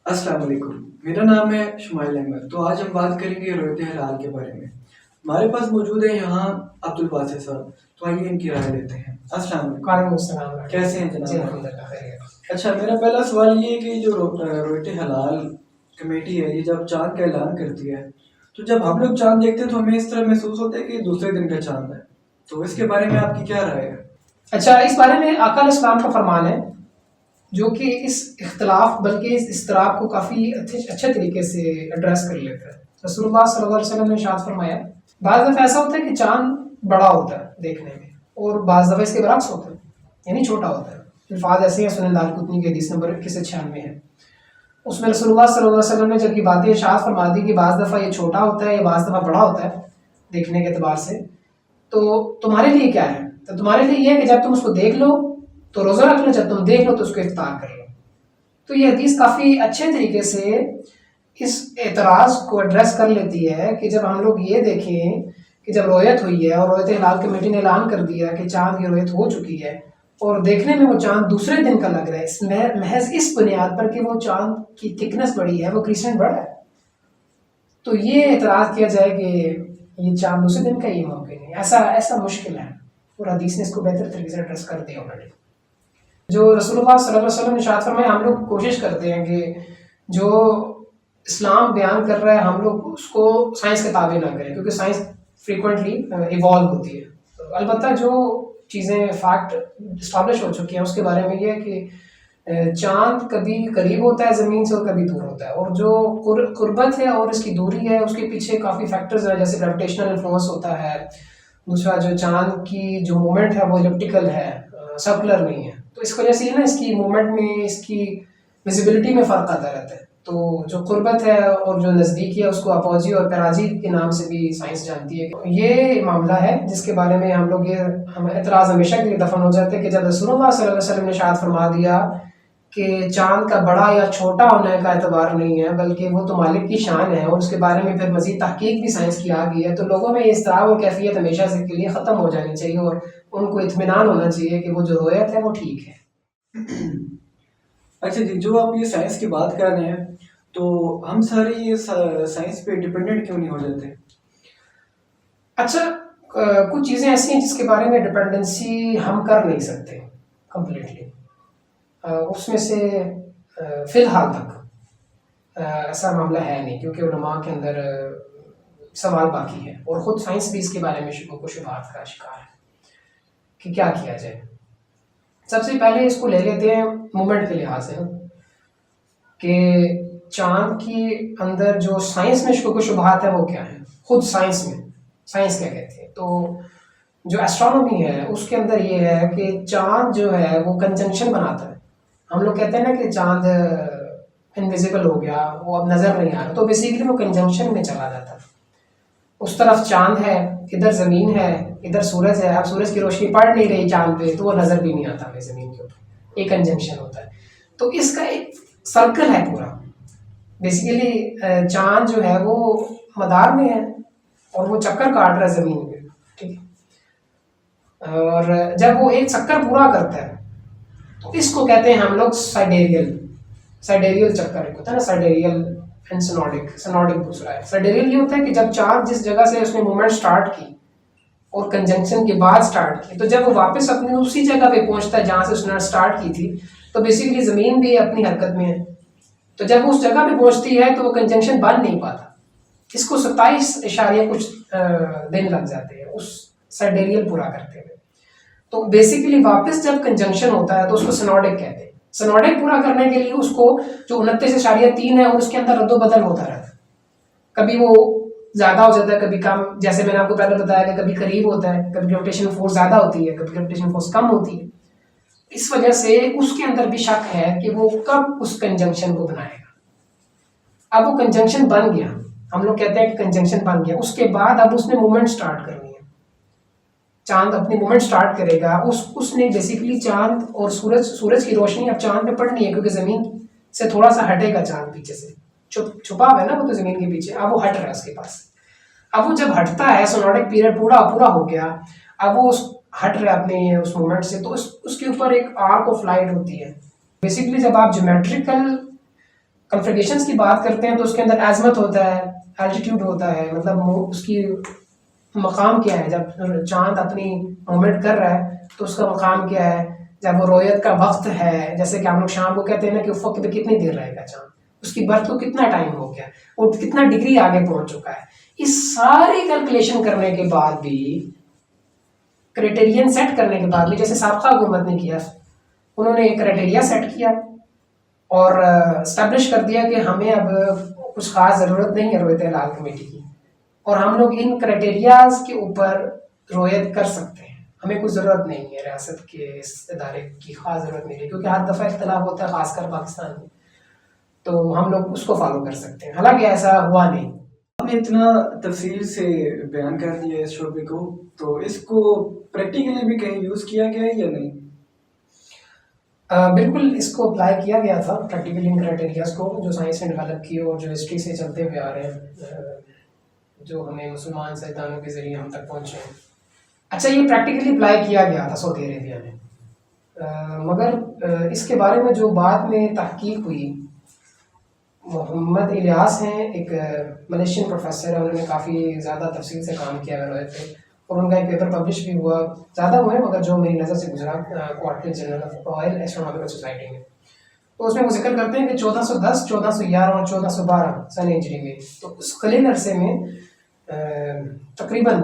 السلام علیکم، میرا نام ہے شمائل احمد۔ تو آج ہم بات کریں گے رویت ہلال کے بارے میں۔ ہمارے پاس موجود ہے یہاں عبدالباسط صاحب، تو آئیے ان کی رائے لیتے ہیں۔ السلام علیکم۔ وعلیکم السلام۔ کیسے ہیں جناب؟ جی الحمدللہ خیریت۔ اچھا، میرا پہلا سوال یہ ہے کہ جو رویت ہلال کمیٹی ہے، یہ جب چاند کا اعلان کرتی ہے تو جب ہم لوگ چاند دیکھتے ہیں تو ہمیں اس طرح محسوس ہوتا ہے کہ دوسرے دن کا چاند ہے، تو اس کے بارے میں آپ کی کیا رائے ہے؟ اچھا، اس بارے میں آقا علیہ السلام کا فرمان ہے جو کہ اس اختلاف بلکہ اس اضطراب کو کافی اچھے طریقے سے ایڈریس کر لیتا ہے۔ رسول اللہ صلی اللہ علیہ وسلم نے ارشاد فرمایا، بعض دفعہ ایسا ہوتا ہے کہ چاند بڑا ہوتا ہے دیکھنے میں، اور بعض دفعہ اس کے برعکس ہوتا ہے، یعنی چھوٹا ہوتا ہے۔ الفاظ ایسے ہیں، سنن دارقطنی کی حدیث نمبر 2196 ہے۔ اس میں رسول اللہ صلی اللہ علیہ وسلم نے جب یہ باتیں ارشاد فرما دی کہ بعض دفعہ یہ چھوٹا ہوتا ہے یا بعض دفعہ بڑا ہوتا ہے دیکھنے کے اعتبار سے، تو تمہارے لیے کیا ہے؟ تو تمہارے لیے یہ ہے کہ جب تم اس کو دیکھ لو تو روزہ رکھ لو، جب تم دیکھ لو تو اس کو افطار کر لو۔ تو یہ حدیث کافی اچھے طریقے سے اس اعتراض کو ایڈریس کر لیتی ہے کہ جب ہم لوگ یہ دیکھیں کہ جب رویت ہوئی ہے اور رویت ہلال کمیٹی نے اعلان کر دیا کہ چاند کی رویت ہو چکی ہے اور دیکھنے میں وہ چاند دوسرے دن کا لگ رہا ہے، اس محض اس بنیاد پر کہ وہ چاند کی تھکنس بڑی ہے، وہ کریسنٹ بڑا ہے، تو یہ اعتراض کیا جائے کہ یہ چاند دوسرے دن کا یہ ممکن نہیں، ایسا مشکل ہے، اور حدیث نے اس کو بہتر طریقے سے ایڈریس کر دیا آلریڈی۔ جو رسول اللہ صلی اللہ علیہ وسلم نے ارشاد فرمایا، ہم لوگ کوشش کرتے ہیں کہ جو اسلام بیان کر رہا ہے ہم لوگ اس کو سائنس کے تابع نہ کریں، کیونکہ سائنس فریکوینٹلی ایوالو ہوتی ہے۔ تو البتہ جو چیزیں فیکٹ اسٹیبلش ہو چکی ہیں اس کے بارے میں یہ ہے کہ چاند کبھی قریب ہوتا ہے زمین سے اور کبھی دور ہوتا ہے، اور جو قربت ہے اور اس کی دوری ہے اس کے پیچھے کافی فیکٹرز ہیں، جیسے گریویٹیشنل انفلوئنس ہوتا ہے، دوسرا جو چاند کی جو مومنٹ ہے وہ الیپٹیکل ہے، سرکولر نہیں ہے، تو اس وجہ سے نا اس کی مومنٹ میں، اس کی ویزیبلٹی میں فرق آتا رہتا ہے۔ تو جو قربت ہے اور جو نزدیکی ہے اس کو اپوزی اور پیراجی کے نام سے بھی سائنس جانتی ہے۔ یہ معاملہ ہے جس کے بارے میں ہم لوگ ہم اعتراض ہمیشہ کے لیے دفن ہو جاتے ہیں کہ جب رسول اللہ صلی اللہ علیہ وسلم نے ارشاد فرما دیا کہ چاند کا بڑا یا چھوٹا ہونے کا اعتبار نہیں ہے بلکہ وہ تو مالک کی شان ہے، اور اس کے بارے میں پھر مزید تحقیق بھی سائنس کی آ گئی ہے، تو لوگوں میں یہ اضطراب اور کیفیت ہمیشہ سے کے لیے ختم ہو جانی چاہیے اور ان کو اطمینان ہونا چاہیے کہ وہ جو رویت ہے وہ ٹھیک ہے۔ اچھا جی، جو آپ یہ سائنس کی بات کر رہے ہیں تو ہم سارے یہ سائنس پہ ڈپینڈنٹ کیوں نہیں ہو جاتے؟ اچھا، کچھ چیزیں ایسی ہیں جس کے بارے میں ڈپینڈنسی ہم کر نہیں سکتے کمپلیٹلی، اس میں سے فی الحال تک ایسا معاملہ ہے نہیں، کیونکہ علماء کے اندر سوال باقی ہے اور خود سائنس بھی اس کے بارے میں شبہات و شبہات کا شکار ہے کہ کیا کیا جائے۔ سب سے پہلے اس کو لے لیتے ہیں مومنٹ کے لحاظ سے کہ چاند کے اندر جو سائنس میں شکوک و شبہات ہے وہ کیا ہے، خود سائنس میں سائنس کیا کہتی ہے۔ تو جو ایسٹرونومی ہے اس کے اندر یہ ہے کہ چاند جو ہے وہ کنجنکشن بناتا ہے۔ ہم لوگ کہتے ہیں نا کہ چاند انویزیبل ہو گیا، وہ اب نظر نہیں آ رہا، تو بیسیکلی وہ کنجنکشن میں چلا جاتا ہے۔ اس طرف چاند ہے، ادھر زمین ہے، ادھر سورج ہے، اب سورج کی روشنی پڑ نہیں رہی چاند پہ تو وہ نظر بھی نہیں آتا ہمیں زمین کے اوپر، ایک کنجنکشن ہوتا ہے۔ تو اس کا ایک سرکل ہے پورا، بیسیکلی چاند جو ہے وہ مدار میں ہے اور وہ چکر کاٹ رہا ہے زمین پہ، ٹھیک ہے، اور جب وہ ایک چکر پورا کرتا ہے تو اس کو کہتے ہیں ہم لوگ سائڈیریل چکر، ایک ہوتا ہے نا سائڈیریل اینڈ سینوڈک دوسرا ہے۔ سائڈیریل یہ ہوتا ہے کہ جب چاند جس جگہ سے اس نے موومنٹ سٹارٹ کی اور کنجنکشن کے بعد سٹارٹ کی، تو جب وہ واپس اپنی اسی جگہ پہ پہنچتا ہے جہاں سے اس نے سٹارٹ کی تھی، تو بیسیکلی زمین بھی اپنی حرکت میں ہے، تو جب اس جگہ پہ پہنچتی ہے تو وہ کنجنکشن بن نہیں پاتا، اس کو 27 کچھ دن لگ جاتے ہیں اس سائڈیریل پورا کرتے ہوئے۔ تو بیسیکلی واپس جب کنجنکشن ہوتا ہے تو اس کو سینوڈک کہتے ہیں۔ سینوڈک پورا کرنے کے لیے اس کو جو 29.3 ہے اور اس کے اندر رد و بدل ہوتا رہتا ہے، کبھی وہ زیادہ ہو جاتا ہے کبھی کم، جیسے میں نے آپ کو پہلے بتایا کہ کبھی قریب ہوتا ہے، کبھی گریویٹیشن فورس زیادہ ہوتی ہے، کبھی گریویٹیشن فورس کم ہوتی ہے، اس وجہ سے اس کے اندر بھی شک ہے کہ وہ کب اس کنجنکشن کو بنائے گا۔ اب وہ کنجنکشن بن گیا، ہم لوگ کہتے ہیں کہ کنجنکشن بن گیا، اس کے بعد اب اس نے موومنٹ سٹارٹ کرنی ہے، چاند اپنی موومنٹ سٹارٹ کرے گا، اس نے بیسیکلی چاند اور سورج کی روشنی اب چاند پہ پڑنی ہے، کیونکہ زمین سے تھوڑا سا ہٹے گا چاند پیچھے سے، چھپا ہوا ہے نا وہ تو زمین کے پیچھے، اب وہ ہٹ رہا ہے اس کے پاس۔ اب وہ جب ہٹتا ہے، سونوڈک پیریڈ پورا ہو گیا، اب وہ ہٹ رہا ہے اپنے اس مومنٹ سے، تو اس کے اوپر ایک آرک آف لائٹ ہوتی ہے۔ بیسیکلی جب آپ جیومیٹریکل کنفیگریشنس کی بات کرتے ہیں تو اس کے اندر عظمت ہوتا ہے، الٹیٹیوڈ ہوتا ہے، مطلب اس کی مقام کیا ہے، جب چاند اپنی موومنٹ کر رہا ہے تو اس کا مقام کیا ہے، جب وہ رویت کا وقت ہے، جیسے کہ ہم لوگ شام کو کہتے ہیں نا کہ افق پہ کتنی دیر رہے گا چاند، اس کی برتھ کو کتنا ٹائم ہو گیا اور کتنا ڈگری آگے پہنچ چکا ہے، اس ساری کیلکولیشن کرنے کے بعد بھی، کرائٹیرین سیٹ کرنے کے بعد بھی، جیسے سابقہ حکومت نے کیا، انہوں نے ایک کرائٹیریا سیٹ کیا اور اسٹیبلش کر دیا کہ ہمیں اب کچھ خاص ضرورت نہیں ہے رویت ہلال کمیٹی کی، اور ہم لوگ ان کرائٹیریاز کے اوپر رویت کر سکتے ہیں، ہمیں کوئی ضرورت نہیں ہے ریاست کے اس ادارے کی، خاص ضرورت نہیں ہے، کیونکہ ہر دفعہ اختلاف ہوتا ہے خاص کر پاکستان میں، تو ہم لوگ اس کو فالو کر سکتے ہیں، حالانکہ ایسا ہوا نہیں۔ آپ نے اتنا تفصیل سے بیان کر دیا اس شعبے کو، تو اس کو پریکٹیکلی بھی کہیں یوز کیا گیا ہے یا نہیں؟ بالکل اس کو اپلائی کیا گیا تھا پریکٹیکل ان کرائٹیریاز کو، جو سائنس نے ڈیولپ کی اور جو ہسٹری سے چلتے ہوئے آ رہے ہیں، جو ہمیں مسلمان سائنسدانوں کے ذریعے ہم تک پہنچے ہیں۔ اچھا، یہ پریکٹیکلی اپلائی کیا گیا تھا سعودی عربیہ میں، مگر اس کے بارے میں جو بعد میں تحقیق ہوئی، محمد الیاس ہیں ایک ملیشین پروفیسر ہیں، انہوں نے کافی زیادہ تفصیل سے کام کیا ہے رویت پہ، اور ان کا ایک پیپر پبلش بھی ہوا، زیادہ ہوئے مگر جو میری نظر سے گزرا Quarterly Journal of Royal Astronomical Society میں، تو اس میں وہ ذکر کرتے ہیں کہ 1410، 1411 اور 1412 سن ہجری میں، تو اس قلیل عرصے میں تقریباً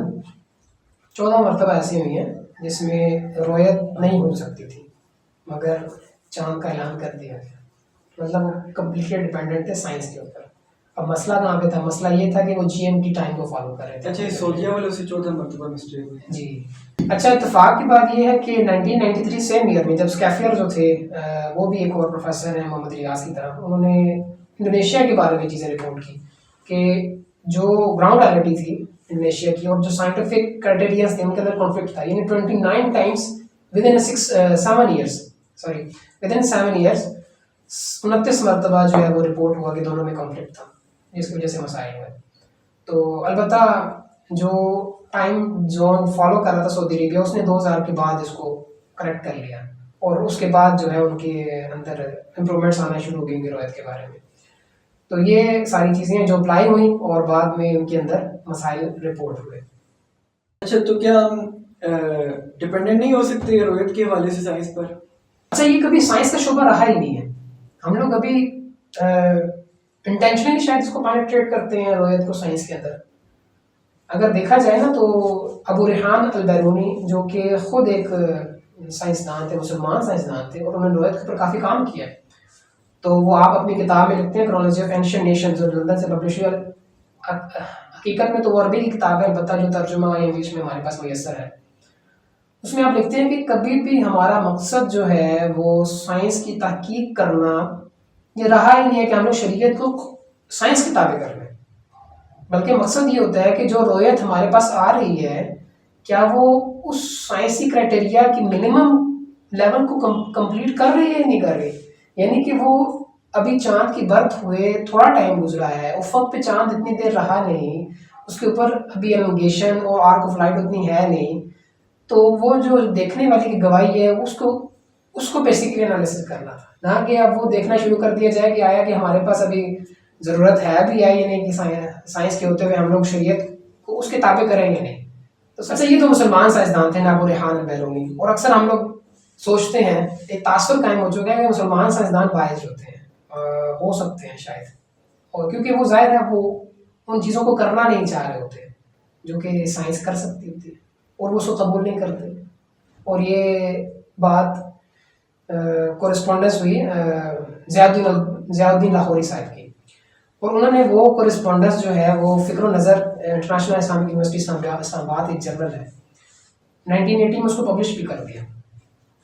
14 مرتبہ ایسی ہوئی ہیں جس میں رویت نہیں ہو سکتی تھی، مگر چاند کا اعلان کر دیا گیا، مطلب کمپلیٹلی ڈیپینڈنٹ تھے سائنس کے اوپر۔ اب مسئلہ کہاں پہ تھا؟ مسئلہ یہ تھا کہ وہ جی ایم ٹی ٹائم کو فالو کر رہے تھے۔ اچھا، سعودیہ والوں سے 14 مرتبہ مسٹیک ہوئی؟ جی۔ اچھا، اتفاق کی بات یہ ہے کہ 1993 سیم ایئر میں جب اسکیفیئر جو تھے، وہ بھی ایک اور پروفیسر ہیں محمد الیاس کی طرح، انہوں نے انڈونیشیا کے بارے میں چیزیں رپورٹ کی کہ جو گراؤنڈ ریالٹی تھی انڈونیشیا کی اور جو سائنٹیفک کرائٹیریاز تھے ان کے اندر کانفلکٹ تھا، یعنی 29 ٹائمس ود ان 7 ایئرس 29 مرتبہ جو ہے وہ رپورٹ ہوا کہ دونوں میں کانفلکٹ تھا، جس کی وجہ سے مسائل ہوئے۔ تو البتہ جو ٹائم زون فالو کر رہا تھا سعودی عربیہ، اس نے 2000 کے بعد اس کو کریکٹ کر لیا، اور اس کے بعد جو ہے ان کے اندر امپرومنٹس آنا شروع ہو گئی رویت کے بارے میں۔ تو یہ ساری چیزیں جو اپلائی ہوئیں اور بعد میں ان کے اندر مسائل رپورٹ ہوئے۔ اچھا، تو کیا ہم ڈپینڈنٹ نہیں ہو سکتے رویت کے حوالے سے سائنس پر؟ اچھا، یہ کبھی سائنس کا شعبہ رہا ہی نہیں ہے، ہم لوگ ابھی انٹینشنلی شاید اس کو پینیٹریٹ کرتے ہیں رویت کو سائنس کے اندر۔ اگر دیکھا جائے نا تو ابو ریحان البیرونی جو کہ خود ایک سائنسدان تھے، مسلمان سائنسدان تھے، اور انہوں نے رویت کے اوپر کافی کام کیا ہے، تو وہ آپ اپنی کتاب میں لکھتے ہیں کرونالوجی آف اینشینٹ نیشنز، جو لندن سے پبلش ہوئی، حقیقت میں تو وہ عربی کی کتاب ہے، البتہ جو ترجمہ انگلش میں ہمارے پاس میسر ہے، اس میں آپ لکھتے ہیں کہ کبھی بھی ہمارا مقصد جو ہے وہ سائنس کی تحقیق کرنا یہ رہا ہی نہیں ہے کہ ہم لوگ شریعت کو سائنس کی تابع کر لیں، بلکہ مقصد یہ ہوتا ہے کہ جو رویت ہمارے پاس آ رہی ہے کیا وہ اس سائنسی کرائٹیریا کی منیمم لیول کو کمپلیٹ کر رہی ہے یا نہیں کر رہی، یعنی کہ وہ ابھی چاند کی برتھ ہوئے تھوڑا ٹائم گزرا ہے، افق پہ چاند اتنی دیر رہا نہیں، اس کے اوپر ابھی ایلونگیشن اور آرک آف لائٹ اتنی ہے نہیں، تو وہ جو دیکھنے والے کی گواہی ہے اس کو بیسیکلی انالیسس کرنا تھا، نہ کہ اب وہ دیکھنا شروع کر دیا جائے کہ آیا کہ ہمارے پاس ابھی ضرورت ہے بھی ہے یا نہیں کہ سائنس کے ہوتے ہوئے ہم لوگ شریعت کو اس کے تابع کریں یا نہیں۔ تو سب سے یہ تو مسلمان سائنسدان تھے ابو ریحان البیرونی، اور اکثر ہم لوگ سوچتے ہیں، ایک تاثر قائم ہو چکا ہے کہ مسلمان سائنسدان باعث ہوتے ہیں، ہو سکتے ہیں شاید، اور کیونکہ وہ ظاہر ہے وہ ان چیزوں کو کرنا نہیں چاہ رہے ہوتے جو کہ سائنس کر سکتی ہوتی ہے، اور وہ اس کو قبول نہیں کرتے۔ اور یہ بات کورسپونڈنس ہوئی ضیاء الدین لاہوری صاحب کی، اور انہوں نے وہ کورسپونڈنس جو ہے وہ فکر و نظر انٹرنیشنل اسلامک یونیورسٹی اسلام آباد ایک جرنل ہے، 1980 میں اس کو پبلش بھی کر دیا۔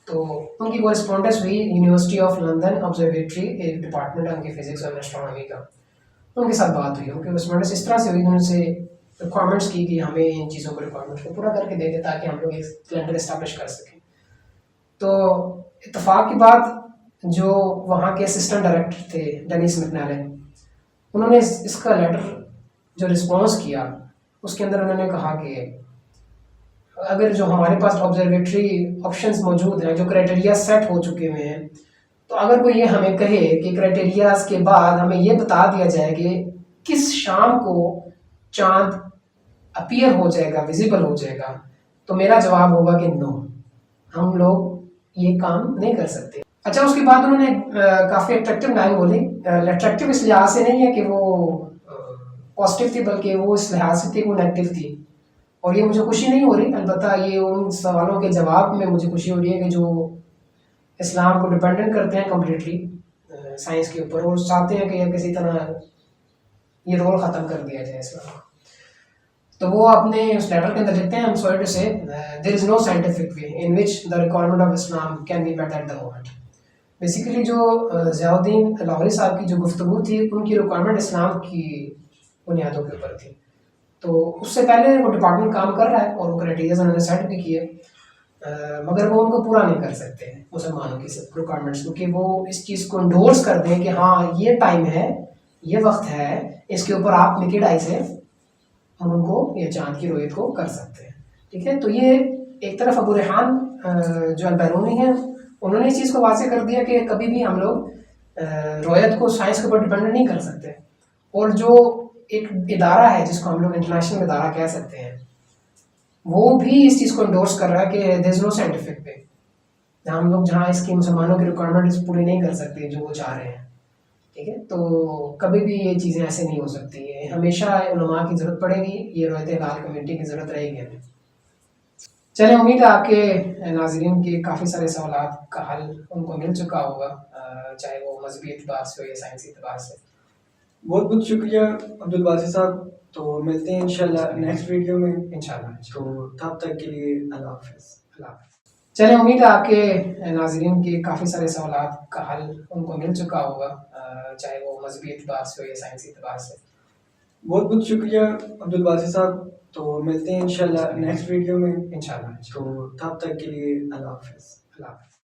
تو ان کی کورسپونڈنس ہوئی یونیورسٹی آف لندن آبزرویٹری، ایک ڈپارٹمنٹ ہے ان کی فزکس اور اسٹرانومی کا، ان کے ساتھ بات ہوئی، ان کی کورسپونڈنس اس طرح سے ہوئی، انہوں نے سے ریکوائرمنٹس کی کہ ہمیں ان چیزوں کو ریکوائرمنٹس کو پورا کر کے دے دیں تاکہ ہم لوگ ایک کیلنڈر اسٹیبلش کر سکیں۔ تو اتفاق کی بات، جو وہاں کے اسسٹنٹ ڈائریکٹر تھے ڈینیس مکنالے، انہوں نے اس کا لیٹر جو رسپانس کیا اس کے اندر انہوں نے کہا کہ اگر جو ہمارے پاس آبزرویٹری آپشنز موجود ہیں، جو کرائٹیریا سیٹ ہو چکے ہوئے ہیں، تو اگر کوئی یہ ہمیں کہے کہ کرائٹیریاز کے بعد ہمیں یہ بتا دیا جائے کہ کس شام کو چاند اپیئر ہو جائے گا، ویزیبل ہو جائے گا، تو میرا جواب ہوگا کہ نو، ہم لوگ یہ کام نہیں کر سکتے۔ اچھا، اس کے بعد انہوں نے کافی اٹریکٹیو لائن بولی، اٹریکٹیو اس لحاظ سے نہیں ہے کہ وہ پازیٹیو تھی، بلکہ وہ اس لحاظ سے تھی وہ نیگیٹو تھی، اور یہ مجھے خوشی نہیں ہو رہی، البتہ یہ ان سوالوں کے جواب میں مجھے خوشی ہو رہی ہے کہ جو اسلام کو ڈپینڈنٹ کرتے ہیں کمپلیٹلی سائنس کے اوپر، اور چاہتے ہیں کہ کسی طرح یہ رول ختم کر دیا جائے اسلام کا۔ تو وہ اپنے اس لیٹر کے اندر لکھتے ہیں، I'm sorry to say there is no scientific way in which the requirement of Islam can be met at the moment۔ Basically جو ضیاء الدین لاہوری صاحب کی جو گفتگو تھی، ان کی ریکوائرمنٹ اسلام کی بنیادوں کے اوپر تھی، تو اس سے پہلے وہ ڈپارٹمنٹ کام کر رہا ہے اور وہ کرائٹیریاز انہوں نے سیٹ بھی کیے، مگر وہ ان کو پورا نہیں کر سکتے مسلمانوں کی ریکوائرمنٹس، کیونکہ وہ اس چیز کو انڈورس کر دیں کہ ہاں یہ ٹائم ہے، یہ وقت ہے، اس کے اوپر آپ نکیڈ آئی سے ہم ان کو یہ چاند کی رویت کو کر سکتے ہیں، ٹھیک ہے۔ تو یہ ایک طرف ابو ریحان جو البیرونی ہیں، انہوں نے اس چیز کو واضح کر دیا کہ کبھی بھی ہم لوگ رویت کو سائنس کے اوپر ڈپینڈنٹ نہیں کر سکتے، اور جو ایک ادارہ ہے جس کو ہم لوگ انٹرنیشنل ادارہ کہہ سکتے ہیں، وہ بھی اس چیز کو انڈورس کر رہا ہے کہ دیر از نو سائنٹیفک وے، ہم لوگ جہاں اس کی مسلمانوں کی ریکوائرمنٹ پوری نہیں کر سکتے جو وہ چاہ رہے ہیں، ٹھیک ہے۔ تو کبھی بھی یہ چیزیں ایسے نہیں ہو سکتی، ہمیشہ علماء کی ضرورت پڑے گی، یہ رویت ہلال کمیونٹی کی ضرورت رہے گی ہمیں۔ چلیں، امید ہے آپ کے ناظرین کے کافی سارے سوالات کا حل ان کو مل چکا ہوگا، چاہے وہ مذہبی اعتبار سے ہو یا سائنسی اعتبار سے۔ بہت بہت شکریہ عبدالباسط صاحب، تو ملتے ہیں انشاءاللہ نیکسٹ ویڈیو میں انشاءاللہ۔ تو تب تک کے لیے اللہ حافظ۔ اللہ حافظ۔ چلیں، امید ہے آپ کے ناظرین کے کافی سارے سوالات کا حل ان کو مل چکا ہوگا، چاہے وہ مذہبی اعتبار سے ہو یا سائنسی اعتبار سے۔ بہت بہت شکریہ عبدالباسط صاحب، تو ملتے ہیں انشاءاللہ نیکسٹ ویڈیو میں انشاءاللہ۔ تو تب تک کے لیے اللہ حافظ۔ اللہ حافظ۔